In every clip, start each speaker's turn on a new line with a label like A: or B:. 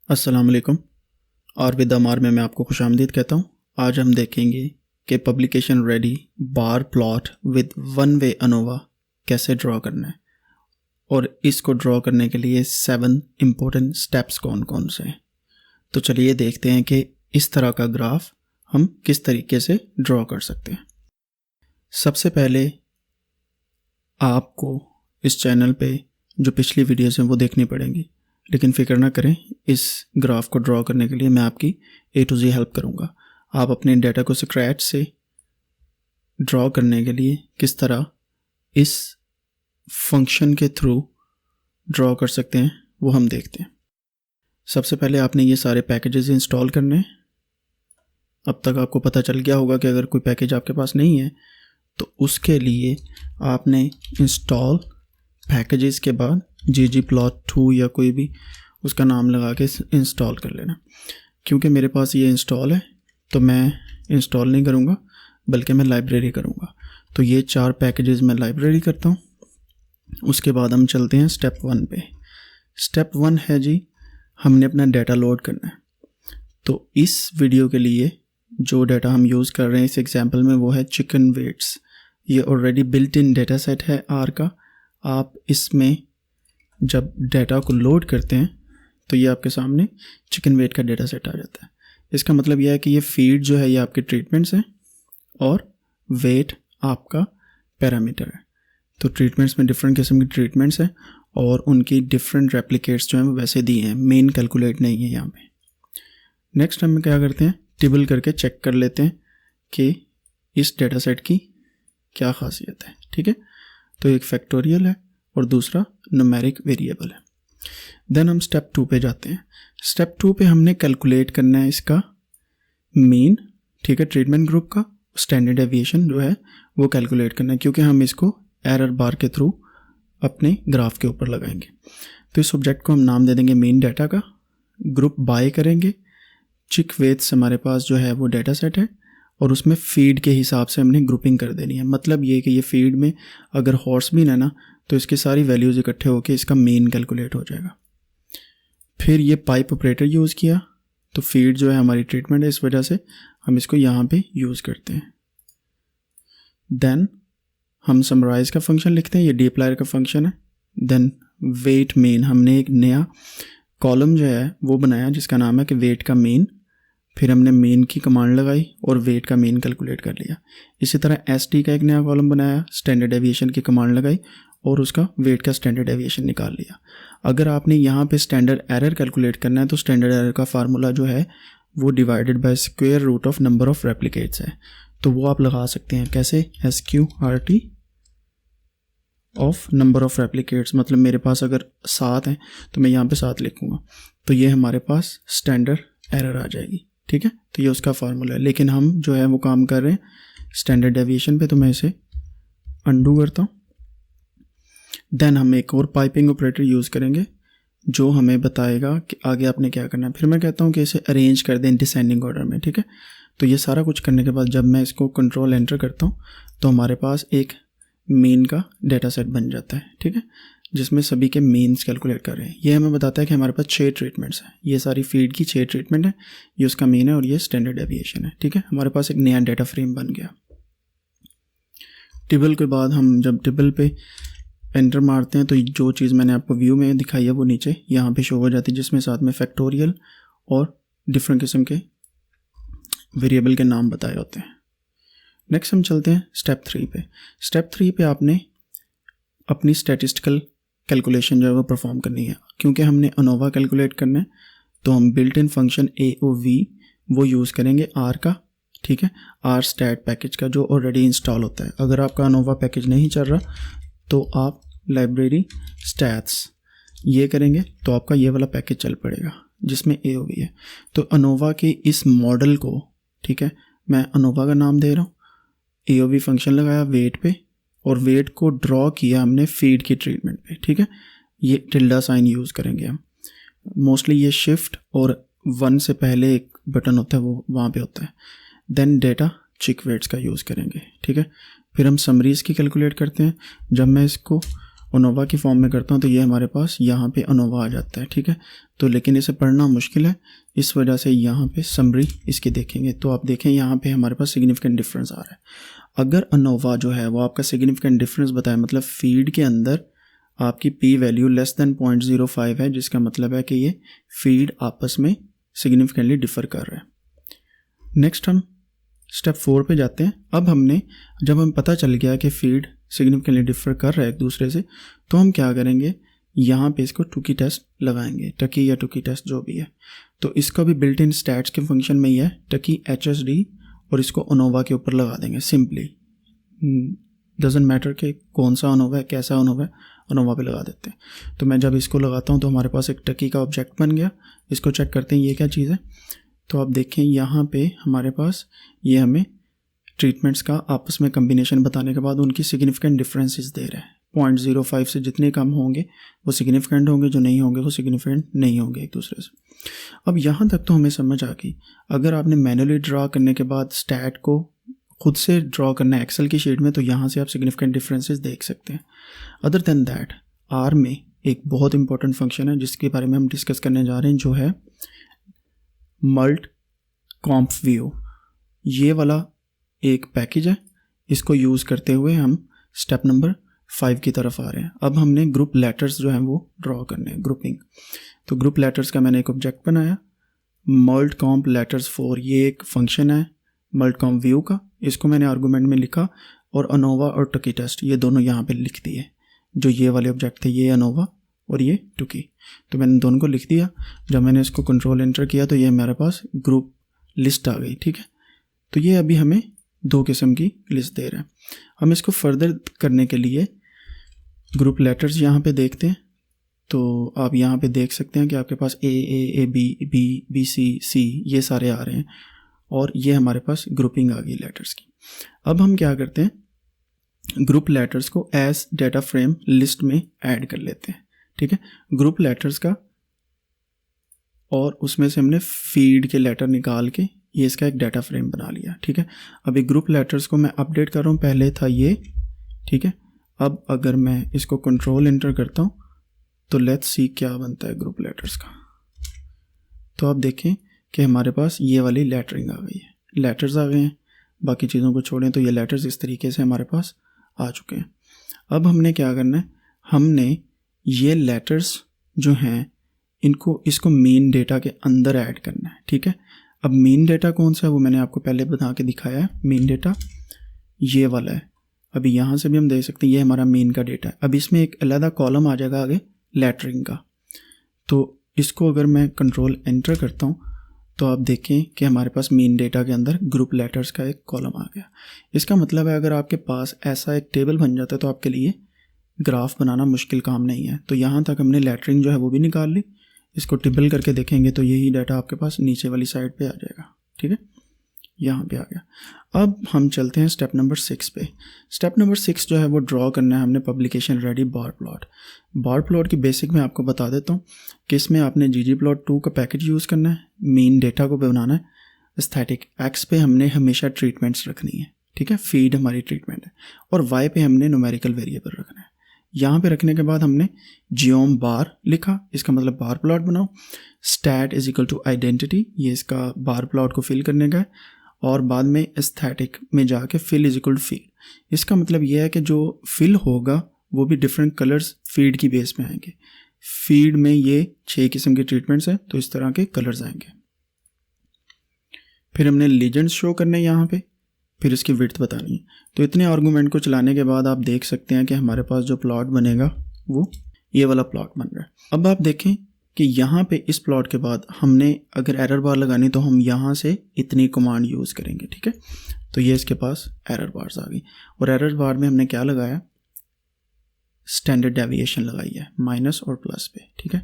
A: अस्सलाम वालेकुम। और विद अमार में मैं आपको खुशामदीद कहता हूँ। आज हम देखेंगे कि publication ready bar plot with one way ANOVA कैसे ड्रॉ करना है और इसको ड्रॉ करने के लिए 7 इम्पोर्टेंट स्टेप्स कौन कौन से हैं। तो चलिए देखते हैं कि इस तरह का ग्राफ हम किस तरीके से ड्रॉ कर सकते हैं। सबसे पहले आपको इस चैनल पे जो पिछली वीडियोस हैं वो देखनी पड़ेंगी, लेकिन फ़िक्र ना करें, इस ग्राफ को ड्रॉ करने के लिए मैं आपकी A to Z हेल्प करूँगा। आप अपने डाटा को स्क्रैच से ड्रॉ करने के लिए किस तरह इस फंक्शन के थ्रू ड्रॉ कर सकते हैं वो हम देखते हैं। सबसे पहले आपने ये सारे पैकेजेस इंस्टॉल करने हैं। अब तक आपको पता चल गया होगा कि अगर कोई पैकेज आपके पास नहीं है तो उसके लिए आपने इंस्टॉल पैकेजेस के बाद ggplot2 या कोई भी उसका नाम लगा के इंस्टॉल कर लेना। क्योंकि मेरे पास ये इंस्टॉल है तो मैं इंस्टॉल नहीं करूँगा बल्कि मैं लाइब्रेरी करूँगा। तो ये 4 पैकेजेस मैं लाइब्रेरी करता हूँ। उसके बाद हम चलते हैं स्टेप 1 पे। स्टेप 1 है जी, हमने अपना डाटा लोड करना है। तो इस वीडियो के लिए जो डाटा हम यूज़ कर रहे हैं इस एग्जांपल में वो है चिकन वेट्स। ये already built in data set है आर का। आप इसमें जब डाटा को लोड करते हैं तो ये आपके सामने चिकन वेट का डाटा सेट आ जाता है। इसका मतलब यह है कि ये फीड जो है ये आपके ट्रीटमेंट्स हैं और वेट आपका पैरामीटर है। तो ट्रीटमेंट्स में डिफरेंट किस्म की ट्रीटमेंट्स हैं और उनकी डिफरेंट रेप्लिकेट्स जो हैं वो वैसे दिए हैं, मेन कैलकुलेट नहीं है यहाँ पे। नेक्स्ट हम क्या करते हैं, टेबल करके चेक कर लेते हैं कि इस डाटा सेट की क्या खासियत है। ठीक है, तो एक फैक्टोरियल है और दूसरा न्यूमेरिक वेरिएबल है। देन हम स्टेप 2 पे जाते हैं। स्टेप 2 पे हमने कैलकुलेट करना है इसका मीन। ठीक है, ट्रीटमेंट ग्रुप का स्टैंडर्ड डेविएशन जो है वो कैलकुलेट करना है, क्योंकि हम इसको एरर बार के थ्रू अपने ग्राफ के ऊपर लगाएंगे। तो इस ऑब्जेक्ट को हम नाम दे देंगे मेन डाटा का। ग्रुप बाय करेंगे। चिक वेट्स हमारे पास जो है वो डाटा सेट है और उसमें फीड के हिसाब से हमने ग्रुपिंग कर देनी है। मतलब ये कि ये फीड में अगर हॉर्स बीन है ना तो इसकी सारी वैल्यूज़ इकट्ठे होकर इसका मेन कैलकुलेट हो जाएगा। फिर ये पाइप ऑपरेटर यूज़ किया तो फीड जो है हमारी ट्रीटमेंट है, इस वजह से हम इसको यहाँ पे यूज़ करते हैं। देन हम समराइज का फंक्शन लिखते हैं, ये डीअप्लायर का फंक्शन है। देन वेट मेन, हमने एक नया कॉलम जो है वो बनाया जिसका नाम है कि वेट का मेन। फिर हमने मेन की कमांड लगाई और वेट का मेन कैलकुलेट कर लिया। इसी तरह एसटी का एक नया कॉलम बनाया, स्टैंडर्ड डेविएशन की कमांड लगाई और उसका वेट का स्टैंडर्ड डेविएशन निकाल लिया। अगर आपने यहाँ पे स्टैंडर्ड एरर कैलकुलेट करना है तो स्टैंडर्ड एरर का फार्मूला जो है वो divided by square root of number of replicates है। तो वो आप लगा सकते हैं कैसे, SQRT of number of replicates. मतलब मेरे पास अगर 7 हैं तो मैं यहाँ पे 7 लिखूँगा तो ये हमारे पास स्टैंडर्ड एरर आ जाएगी। ठीक है, तो ये उसका फार्मूला है। लेकिन हम जो है वो काम कर रहे हैं स्टैंडर्ड डेविएशन पे, तो मैं इसे अंडू करता हूँ। देन हम एक और पाइपिंग ऑपरेटर यूज़ करेंगे जो हमें बताएगा कि आगे आपने क्या करना है। फिर मैं कहता हूँ कि इसे अरेंज कर दें डिसेंडिंग ऑर्डर में। ठीक है, तो ये सारा कुछ करने के बाद जब मैं इसको कंट्रोल एंटर करता हूँ तो हमारे पास एक मेन का डाटा सेट बन जाता है। ठीक है, जिसमें सभी के मीन्स कैलकुलेट कर रहे हैं। ये हमें बताता है कि हमारे पास 6 ट्रीटमेंट्स हैं। ये सारी फीड की 6 ट्रीटमेंट है, ये उसका मीन है और ये स्टैंडर्ड डेविएशन है। ठीक है, हमारे पास एक नया डाटा फ्रेम बन गया। टेबल के बाद हम जब टेबल पे एंटर मारते हैं तो जो चीज़ मैंने आपको व्यू में दिखाई है वो नीचे यहाँ पे शो हो जाती है, जिसमें साथ में फैक्टोरियल और डिफरेंट किस्म के वेरिएबल के नाम बताए होते हैं। नेक्स्ट हम चलते हैं स्टेप 3 पे। स्टेप 3 पे आपने अपनी स्टैटिस्टिकल कैलकुलेशन जो है वो परफॉर्म करनी है। क्योंकि हमने अनोवा कैलकुलेट करना है तो हम बिल्ट इन फंक्शन AOV वो यूज़ करेंगे आर का। ठीक है, आर स्टैट पैकेज का जो ऑलरेडी इंस्टॉल होता है। अगर आपका अनोवा पैकेज नहीं चल रहा तो आप लाइब्रेरी स्टैट्स ये करेंगे तो आपका ये वाला पैकेज चल पड़ेगा जिसमें AOV है। तो अनोवा के इस मॉडल को, ठीक है, मैं अनोवा का नाम दे रहा हूँ। AOV फंक्शन लगाया वेट पे और वेट को ड्रॉ किया हमने फीड की ट्रीटमेंट पे। ठीक है, ये टिल्डा साइन यूज़ करेंगे हम। मोस्टली ये शिफ्ट और 1 से पहले एक बटन होता है वो वहाँ पे होता है। देन डेटा चिक वेट्स का यूज़ करेंगे। ठीक है, फिर हम समरीज़ की कैलकुलेट करते हैं। जब मैं इसको अनोवा की फॉर्म में करता हूँ तो ये हमारे पास यहाँ पे अनोवा आ जाता है, ठीक है। तो लेकिन इसे पढ़ना मुश्किल है, इस वजह से यहाँ पे समरी इसकी देखेंगे तो आप देखें यहाँ पे हमारे पास सिग्निफिकेंट डिफरेंस आ रहा है। अगर अनोवा जो है वो आपका सिग्निफिकेंट डिफरेंस बताए, मतलब फीड के अंदर आपकी पी वैल्यू लेस देन 0.05 है, जिसका मतलब है कि ये फीड आपस में सिग्निफिकेंटली डिफर कर रहा है। नेक्स्ट हम स्टेप 4 पे जाते हैं। अब जब हम पता चल गया कि फीड सिग्निफिकेंटली डिफर कर रहा है एक दूसरे से, तो हम क्या करेंगे, यहाँ पे इसको टुकी टेस्ट लगाएंगे, टकी या टुकी टेस्ट जो भी है। तो इसका भी बिल्ट इन स्टैट्स के फंक्शन में ही है, टकी HSD, और इसको अनोवा के ऊपर लगा देंगे सिंपली। डजेंट मैटर कि कौन सा अनोवा है, कैसा अनोवा है, अनोवा पे लगा देते हैं। तो मैं जब इसको लगाता हूँ तो हमारे पास एक टकी का ऑब्जेक्ट बन गया। इसको चेक करते हैं ये क्या चीज़ है। तो आप देखें यहाँ पे हमारे पास ये हमें ट्रीटमेंट्स का आपस में कम्बिनेशन बताने के बाद उनकी सिग्निफिकेंट डिफरेंसेस दे रहा है। 0.05 से जितने कम होंगे वो सिग्निफिकेंट होंगे, जो नहीं होंगे वो सिग्निफिकेंट नहीं होंगे एक दूसरे से। अब यहाँ तक तो हमें समझ आ गई। अगर आपने मैनुअली ड्रा करने के बाद स्टैट को खुद से ड्रॉ करना है एक्सेल की शीट में, तो यहाँ से आप सिग्निफिकेंट डिफरेंसेस देख सकते हैं। अदर देन दैट आर में एक बहुत इंपॉर्टेंट फंक्शन है जिसके बारे में हम डिस्कस करने जा रहे हैं, जो है मल्ट कॉम्प व्यू। ये वाला एक पैकेज है, इसको यूज़ करते हुए हम स्टेप नंबर 5 की तरफ आ रहे हैं। अब हमने ग्रुप लेटर्स जो हैं वो ड्रॉ करने हैं, ग्रुपिंग। तो ग्रुप लेटर्स का मैंने एक ऑब्जेक्ट बनाया, मल्ट कॉम्प लेटर्स 4, ये एक फंक्शन है मल्ट कॉम्प व्यू का। इसको मैंने आर्गूमेंट में लिखा और अनोवा और टुकी टेस्ट ये दोनों यहाँ पे लिख दिए। जो ये वाले ऑब्जेक्ट थे ये अनोवा और ये टुकी, तो मैंने दोनों को लिख दिया। जब मैंने इसको कंट्रोल एंटर किया तो ये मेरे पास ग्रुप लिस्ट आ गई, ठीक है। तो ये अभी हमें 2 किस्म की लिस्ट दे रहा है। हम इसको फर्दर करने के लिए ग्रुप लेटर्स यहाँ पे देखते हैं। तो आप यहाँ पे देख सकते हैं कि आपके पास A B C ये सारे आ रहे हैं और ये हमारे पास ग्रुपिंग आ गई लेटर्स की। अब हम क्या करते हैं, ग्रुप लेटर्स को एज डेटा फ्रेम लिस्ट में ऐड कर लेते हैं, ठीक है। ग्रुप लेटर्स का, और उसमें से हमने फीड के लेटर निकाल के ये इसका एक डाटा फ्रेम बना लिया, ठीक है। अभी ग्रुप लेटर्स को मैं अपडेट कर रहा हूँ, पहले था ये, ठीक है। अब अगर मैं इसको कंट्रोल एंटर करता हूँ तो लेट्स सी क्या बनता है ग्रुप लेटर्स का। तो आप देखें कि हमारे पास ये वाली लेटरिंग आ गई है, लेटर्स आ गए हैं। बाकी चीज़ों को छोड़ें तो ये लेटर्स इस तरीके से हमारे पास आ चुके हैं। अब हमने क्या करना है, हमने ये लेटर्स जो हैं इसको मेन डेटा के अंदर ऐड करना है, ठीक है। अब मेन डेटा कौन सा है वो मैंने आपको पहले बता के दिखाया है। मेन डेटा ये वाला है। अभी यहाँ से भी हम देख सकते हैं ये हमारा मेन का डेटा है। अब इसमें एक अलग कॉलम आ जाएगा आगे लेटरिंग का। तो इसको अगर मैं कंट्रोल एंटर करता हूँ तो आप देखें कि हमारे पास मेन डेटा के अंदर ग्रुप लेटर्स का एक कॉलम आ गया। इसका मतलब है अगर आपके पास ऐसा एक टेबल बन जाता है तो आपके लिए ग्राफ बनाना मुश्किल काम नहीं है। तो यहाँ तक हमने लेटरिंग जो है वो भी निकाल ली। इसको टिबल करके देखेंगे तो यही डाटा आपके पास नीचे वाली साइड पे आ जाएगा, ठीक है, यहाँ पे आ गया। अब हम चलते हैं स्टेप नंबर 6 पे। स्टेप नंबर 6 जो है वो ड्रॉ करना है हमने publication ready bar plot. Bar plot की बेसिक मैं आपको बता देता हूँ कि इसमें आपने ggplot2 का पैकेज यूज़ करना है, मेन डेटा को बनाना है, एस्थेटिक एक्स पे हमने हमेशा ट्रीटमेंट्स रखनी है, ठीक है, फीड हमारी ट्रीटमेंट है, और वाई पे हमने न्यूमेरिकल वेरिएबल रखना है। यहाँ पे रखने के बाद हमने जियोम बार लिखा, इसका मतलब बार प्लॉट बनाओ। Stat is equal to identity, ये इसका बार प्लॉट को फिल करने का है, और बाद में एस्थेटिक में जाके fill is equal to feed. इसका मतलब ये है कि जो फिल होगा वो भी डिफरेंट कलर्स फीड की बेस में आएंगे। फीड में ये 6 किस्म के ट्रीटमेंट्स हैं तो इस तरह के कलर्स आएंगे। फिर हमने लीजेंड्स शो करने हैं यहाँ पे, फिर इसकी विड्थ बतानी है। तो इतने आर्गूमेंट को चलाने के बाद आप देख सकते हैं कि हमारे पास जो प्लॉट बनेगा वो ये वाला प्लॉट बन रहा है। अब आप देखें कि यहाँ पे इस प्लॉट के बाद हमने अगर एरर बार लगानी तो हम यहाँ से इतनी कमांड यूज़ करेंगे, ठीक है। तो ये इसके पास एरर बार्स आ गई, और एरर बार में हमने क्या लगाया, स्टैंडर्ड डेविएशन लगाई है माइनस और प्लस पे, ठीक है।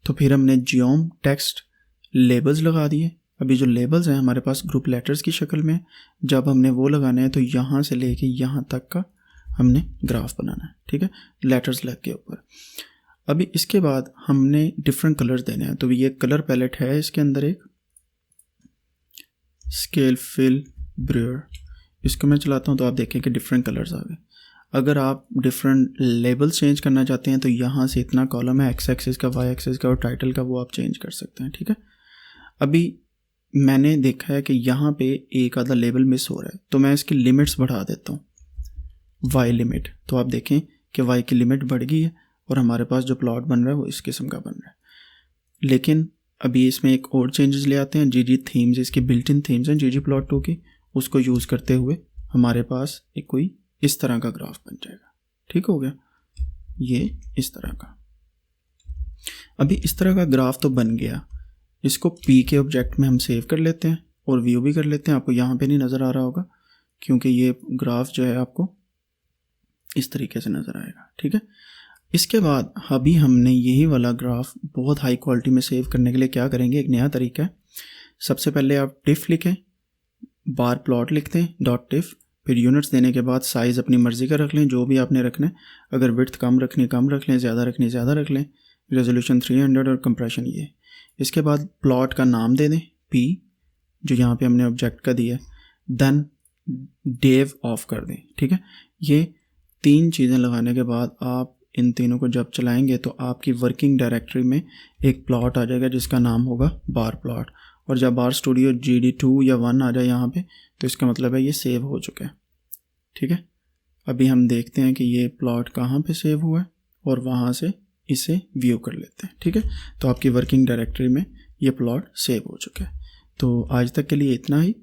A: तो फिर हमने जियोम टेक्स्ट लेबल्स लगा दिए। अभी जो लेबल्स हैं हमारे पास ग्रुप लेटर्स की शक्ल में, जब हमने वो लगाना है तो यहाँ से लेके यहाँ तक का हमने ग्राफ बनाना है, ठीक है, लेटर्स लग के ऊपर। अभी इसके बाद हमने डिफरेंट कलर्स देने हैं। तो ये कलर पैलेट है, इसके अंदर एक स्केल फिल ब्रेयर, इसको मैं चलाता हूँ तो आप देखें कि डिफरेंट कलर्स आ गए। अगर आप डिफरेंट लेबल्स चेंज करना चाहते हैं तो यहाँ से इतना कॉलम है, एक्स एक्सिस का, वाई एक्सिस का और टाइटल का, वो आप चेंज कर सकते हैं। ठीक है, अभी मैंने देखा है कि यहाँ पे एक आधा लेबल मिस हो रहा है, तो मैं इसकी लिमिट्स बढ़ा देता हूँ, वाई लिमिट। तो आप देखें कि वाई की लिमिट बढ़ गई है और हमारे पास जो प्लॉट बन रहा है वो इस किस्म का बन रहा है। लेकिन अभी इसमें एक और चेंजेस ले आते हैं। जीजी थीम्स, इसकी बिल्ट इन थीम्स हैं जीजी प्लॉट 2 की, उसको यूज़ करते हुए हमारे पास एक कोई इस तरह का ग्राफ बन जाएगा। ठीक हो गया, ये इस तरह का। अभी इस तरह का ग्राफ तो बन गया, इसको पी के ऑब्जेक्ट में हम सेव कर लेते हैं और व्यू भी कर लेते हैं। आपको यहाँ पे नहीं नज़र आ रहा होगा क्योंकि ये ग्राफ जो है आपको इस तरीके से नज़र आएगा। ठीक है, इसके बाद अभी हमने यही वाला ग्राफ बहुत हाई क्वालिटी में सेव करने के लिए क्या करेंगे, एक नया तरीका है। सबसे पहले आप टिफ लिखें, बार प्लॉट लिखते हैं, डॉट टिफ, फिर यूनिट्स देने के बाद साइज़ अपनी मर्ज़ी का रख लें, जो भी आपने रखना है। अगर विड्थ कम रखनी कम रख लें, ज़्यादा रखनी ज़्यादा रख लें, रेजोल्यूशन 300 और कंप्रेशन ये। इसके बाद प्लॉट का नाम दे दें पी, जो यहाँ पे हमने ऑब्जेक्ट का दिया है, देन डेव ऑफ कर दें। ठीक है, ये 3 चीज़ें लगाने के बाद आप इन तीनों को जब चलाएंगे तो आपकी वर्किंग डायरेक्टरी में एक प्लॉट आ जाएगा जिसका नाम होगा बार प्लॉट। और जब बार स्टूडियो GD2 या 1 आ जाए यहाँ पे, तो इसका मतलब है ये सेव हो चुका है। ठीक है, अभी हम देखते हैं कि ये प्लॉट कहाँ पे सेव हुआ है और वहाँ से इसे व्यू कर लेते हैं। ठीक है, तो आपकी वर्किंग डायरेक्टरी में ये प्लॉट सेव हो चुका है। तो आज तक के लिए इतना ही।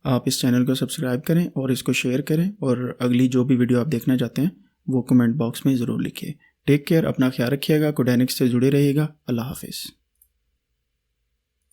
A: आप इस चैनल को सब्सक्राइब करें और इसको शेयर करें, और अगली जो भी वीडियो आप देखना चाहते हैं वो कमेंट बॉक्स में ज़रूर लिखिए। टेक केयर, अपना ख्याल रखिएगा, कोडेनिक्स से जुड़े रहिएगा। अल्लाह हाफिज़।